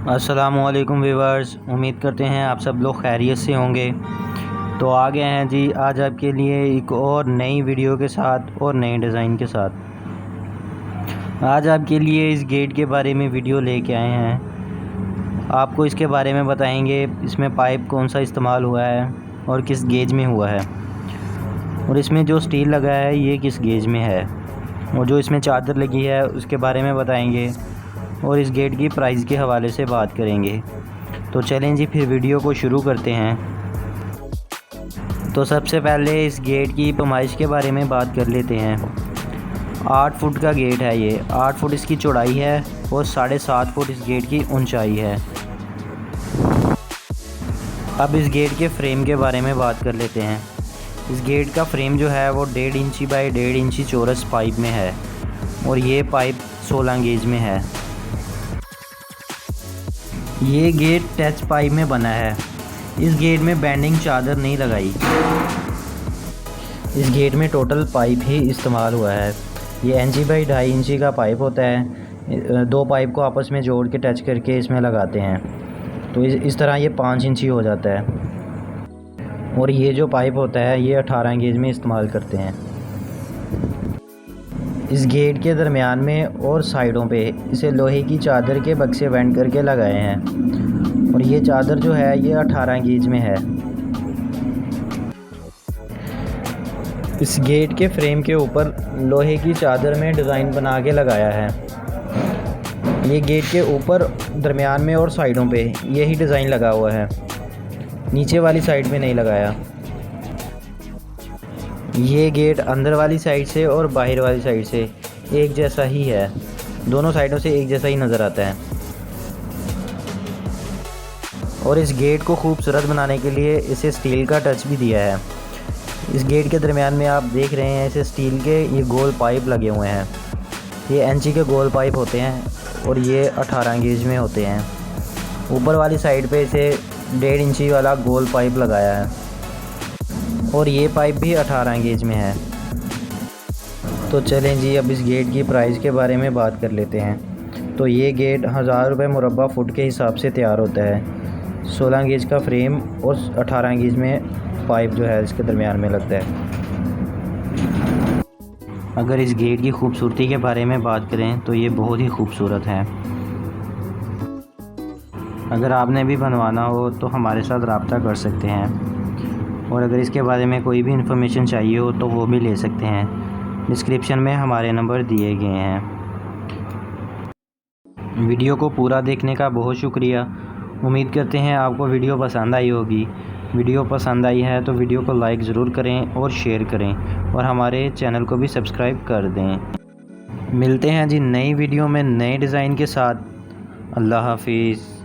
अस्सलामुअलैकुम व्यूअर्स, उम्मीद करते हैं आप सब लोग खैरियत से होंगे। तो आ गए हैं जी आज आपके लिए एक और नई वीडियो के साथ और नए डिज़ाइन के साथ। आज आपके लिए इस गेट के बारे में वीडियो लेके आए हैं। आपको इसके बारे में बताएंगे इसमें पाइप कौन सा इस्तेमाल हुआ है और किस गेज में हुआ है, और इसमें जो स्टील लगा है ये किस गेज में है, और जो इसमें चादर लगी है उसके बारे में बताएंगे, और इस गेट की प्राइस के हवाले से बात करेंगे। तो चलें जी फिर वीडियो को शुरू करते हैं। तो सबसे पहले इस गेट की पैमाइश के बारे में बात कर लेते हैं। 8 फुट का गेट है ये, 8 फुट इसकी चौड़ाई है और 7.5 फुट इस गेट की ऊंचाई है। अब इस गेट के फ्रेम के बारे में बात कर लेते हैं। इस गेट का फ्रेम जो है वो 1.5 इंची बाई 1.5 इंची चौरस पाइप में है, और ये पाइप 16 गेज में है। ये गेट टच पाइप में बना है। इस गेट में बैंडिंग चादर नहीं लगाई। इस गेट में टोटल पाइप ही इस्तेमाल हुआ है। ये इंची बाई 2.5 इंची का पाइप होता है। 2 पाइप को आपस में जोड़ के टच करके इसमें लगाते हैं, तो इस तरह ये 5 इंची हो जाता है। और ये जो पाइप होता है ये 18 गेज में इस्तेमाल करते हैं। इस गेट के दरमियान में और साइडों पे इसे लोहे की चादर के बक्से वेंड करके लगाए हैं, और ये चादर जो है ये 18 गेज में है। इस गेट के फ्रेम के ऊपर लोहे की चादर में डिज़ाइन बना के लगाया है। ये गेट के ऊपर, दरमियान में और साइडों पे यही डिज़ाइन लगा हुआ है, नीचे वाली साइड में नहीं लगाया। ये गेट अंदर वाली साइड से और बाहर वाली साइड से एक जैसा ही है, दोनों साइडों से एक जैसा ही नज़र आता है। और इस गेट को खूबसूरत बनाने के लिए इसे स्टील का टच भी दिया है। इस गेट के दरमियान में आप देख रहे हैं इसे स्टील के ये गोल पाइप लगे हुए हैं। ये इंची के गोल पाइप होते हैं और ये 18 गेज में होते हैं। ऊपर वाली साइड पे इसे 1.5 इंची वाला गोल पाइप लगाया है, और ये पाइप भी 18 गेज में है। तो चलें जी अब इस गेट की प्राइस के बारे में बात कर लेते हैं। तो ये गेट 1000 रुपये मुरब्बा फुट के हिसाब से तैयार होता है। 16 गेज का फ्रेम और 18 गेज में पाइप जो है इसके दरमियान में लगता है। अगर इस गेट की खूबसूरती के बारे में बात करें तो ये बहुत ही खूबसूरत है। अगर आपने भी बनवाना हो तो हमारे साथ रब्ता कर सकते हैं, और अगर इसके बारे में कोई भी इन्फॉर्मेशन चाहिए हो तो वो भी ले सकते हैं। डिस्क्रिप्शन में हमारे नंबर दिए गए हैं। वीडियो को पूरा देखने का बहुत शुक्रिया। उम्मीद करते हैं आपको वीडियो पसंद आई होगी। वीडियो पसंद आई है तो वीडियो को लाइक ज़रूर करें और शेयर करें, और हमारे चैनल को भी सब्सक्राइब कर दें। मिलते हैं जी नई वीडियो में नए डिज़ाइन के साथ। अल्लाह हाफिज़।